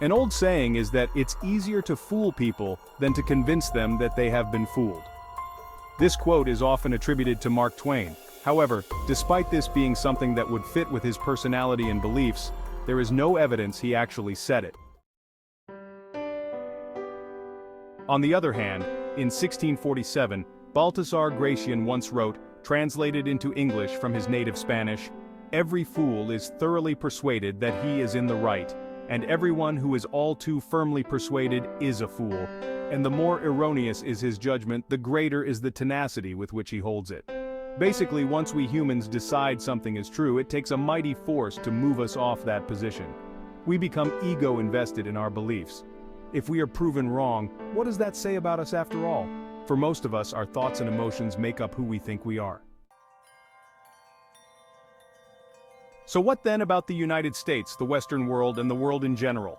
An old saying is that it's easier to fool people than to convince them that they have been fooled. This quote is often attributed to Mark Twain. However, despite this being something that would fit with his personality and beliefs, there is no evidence he actually said it. On the other hand, in 1647, Baltasar Gracian once wrote, translated into English from his native Spanish, "Every fool is thoroughly persuaded that he is in the right, and everyone who is all too firmly persuaded is a fool, and the more erroneous is his judgment, the greater is the tenacity with which he holds it." Basically, once we humans decide something is true, it takes a mighty force to move us off that position. We become ego-invested in our beliefs. If we are proven wrong, what does that say about us after all? For most of us, our thoughts and emotions make up who we think we are. So what then about the United States, the Western world, and the world in general?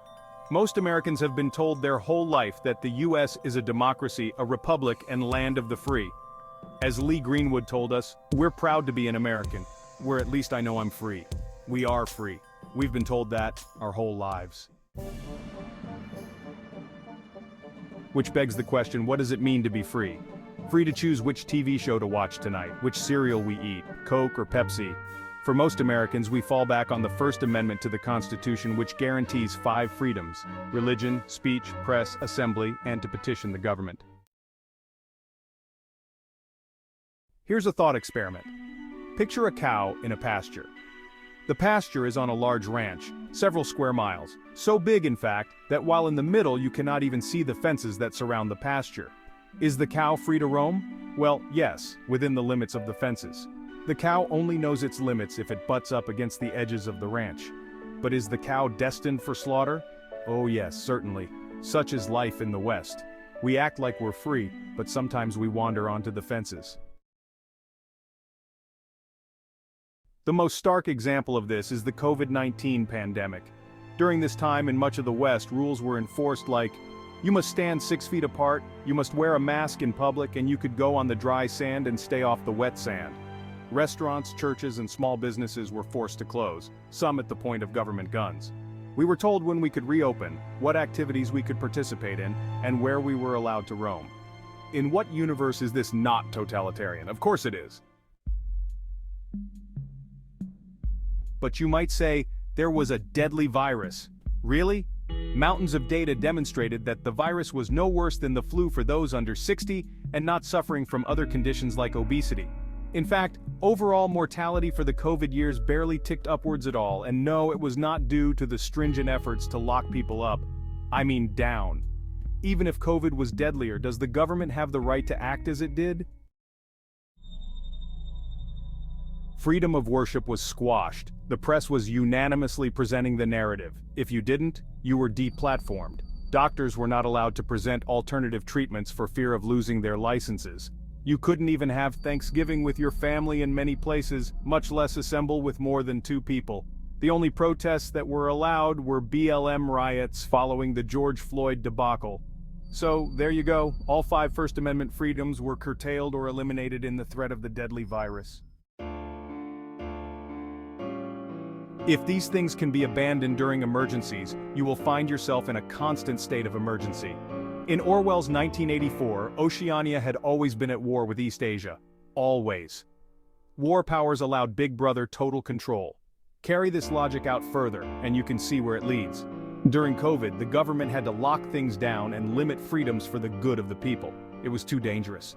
Most Americans have been told their whole life that the US is a democracy, a republic, and land of the free. As Lee Greenwood told us, we're proud to be an American, where at least I know I'm free. We are free. We've been told that our whole lives. Which begs the question, what does it mean to be free? Free to choose which TV show to watch tonight, which cereal we eat, Coke or Pepsi. For most Americans, we fall back on the First Amendment to the Constitution, which guarantees 5 freedoms: religion, speech, press, assembly, and to petition the government. Here's a thought experiment. Picture a cow in a pasture. The pasture is on a large ranch, several square miles, so big in fact, that while in the middle you cannot even see the fences that surround the pasture. Is the cow free to roam? Well, yes, within the limits of the fences. The cow only knows its limits if it butts up against the edges of the ranch. But is the cow destined for slaughter? Oh yes, certainly. Such is life in the West. We act like we're free, but sometimes we wander onto the fences. The most stark example of this is the COVID-19 pandemic. During this time in much of the West, rules were enforced like, you must stand 6 feet apart, you must wear a mask in public, and you could go on the dry sand and stay off the wet sand. Restaurants, churches, and small businesses were forced to close, some at the point of government guns. We were told when we could reopen, what activities we could participate in, and where we were allowed to roam. In what universe is this not totalitarian? Of course it is. But you might say, there was a deadly virus. Really? Mountains of data demonstrated that the virus was no worse than the flu for those under 60 and not suffering from other conditions like obesity. In fact, overall mortality for the COVID years barely ticked upwards at all, and no, it was not due to the stringent efforts to lock people up. I mean down. Even if COVID was deadlier, does the government have the right to act as it did? Freedom of worship was squashed. The press was unanimously presenting the narrative. If you didn't, you were deplatformed. Doctors were not allowed to present alternative treatments for fear of losing their licenses. You couldn't even have Thanksgiving with your family in many places, much less assemble with more than 2 people. The only protests that were allowed were BLM riots following the George Floyd debacle. So, there you go, all 5 First Amendment freedoms were curtailed or eliminated in the threat of the deadly virus. If these things can be abandoned during emergencies, you will find yourself in a constant state of emergency. In Orwell's 1984, Oceania had always been at war with East Asia. Always. War powers allowed Big Brother total control. Carry this logic out further, and you can see where it leads. During COVID, the government had to lock things down and limit freedoms for the good of the people. It was too dangerous.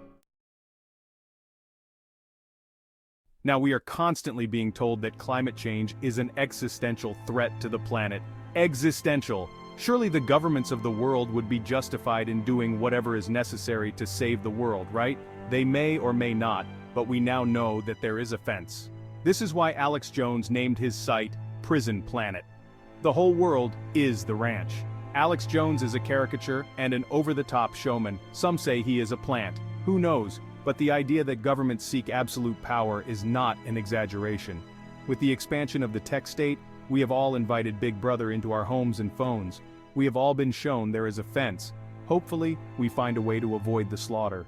Now we are constantly being told that climate change is an existential threat to the planet. Existential. Surely the governments of the world would be justified in doing whatever is necessary to save the world, right? They may or may not, but we now know that there is a fence. This is why Alex Jones named his site Prison Planet. The whole world is the ranch. Alex Jones is a caricature and an over-the-top showman. Some say he is a plant. Who knows? But the idea that governments seek absolute power is not an exaggeration. With the expansion of the tech state, we have all invited Big Brother into our homes and phones. We have all been shown there is a fence. Hopefully, we find a way to avoid the slaughter.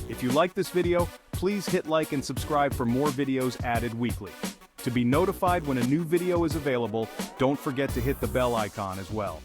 If you like this video, please hit like and subscribe for more videos added weekly. To be notified when a new video is available, don't forget to hit the bell icon as well.